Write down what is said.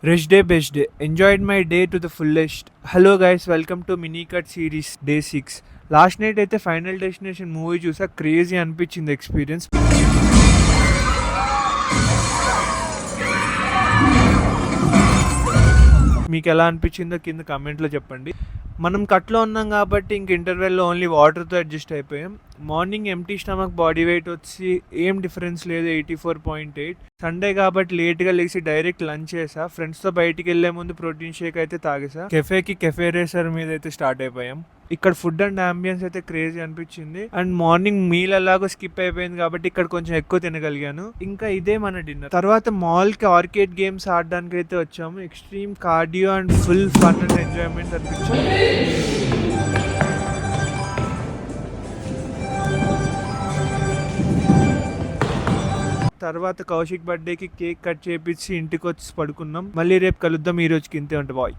Rest day, best day. Enjoyed my day to the fullest. Hello guys, welcome to Mini Cut series day 6. Last night అయితే final destination movie చూసా, crazy అనిపించింది experience. మీకు ఎలా అనిపించిందో కింద కామెంట్లో చెప్పండి. మనం కట్లో ఉన్నాం కాబట్టి ఇంక ఇంటర్వెల్లో ఓన్లీ వాటర్తో అడ్జస్ట్ అయిపోయాం. Morning empty stomach, body weight వచ్చి ఏం డిఫరెన్స్ లేదు, 84.8. సండే కాబట్టి లేట్గా లేచి డైరెక్ట్ లంచ్ చేసా. ఫ్రెండ్స్తో బయటికి వెళ్ళే ముందు ప్రోటీన్ షేక్ అయితే తాగేసా. కెఫే రేసర్ మీద అయితే స్టార్ట్ అయిపోయాం. ఇక్కడ ఫుడ్ అండ్ అంబియన్స్ అయితే క్రేజీ అనిపించింది. అండ్ మార్నింగ్ మీల్ అలాగో స్కిప్ అయిపోయింది కాబట్టి ఇక్కడ కొంచెం ఎక్కువ తినగలిగాను. ఇంకా ఇదే మన డిన్నర్. తర్వాత మాల్ కి ఆర్కేడ్ గేమ్స్ ఆడడానికి అయితే వచ్చాము. Extreme cardio and full fun and enjoyment అనిపించింది. తర్వాత కౌశిక్ బర్త్డేకి కేక్ కట్ చేపించి ఇంటికి వచ్చి పడుకున్నాం. మళ్ళీ రేపు కలుద్దాం. ఈ రోజుకి ఇంతే. బాయ్.